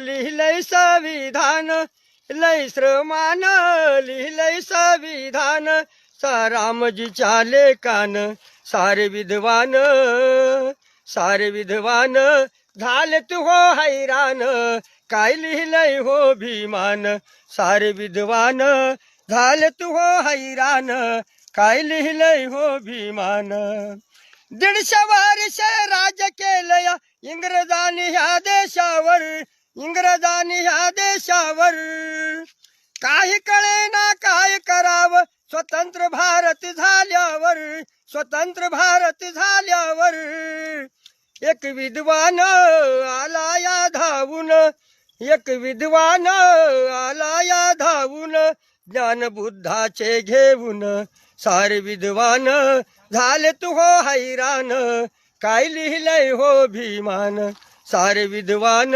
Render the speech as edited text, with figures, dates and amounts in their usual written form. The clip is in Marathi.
लिहिलंय संविधान लय श्रमान लिहिलंय संविधान रामजीच्या लेकान सारे विद्वान झाले तू हो हैराण काय लिहिलंय हो भीमान सारे विद्वान झाले तू हो हैराण काय लिहिलंय हो भीमान 150 वर्ष राज्य केलंय इंग्रजांनी ह्या देशावर काही कळेना काय करावं स्वतंत्र भारत झाल्यावर एक विद्वान आला या धावून ज्ञानबुद्धाचे घेऊन सारे विद्वान झाले तू हो हैराण काय लिहिलंय हो भीमान सारे विद्वान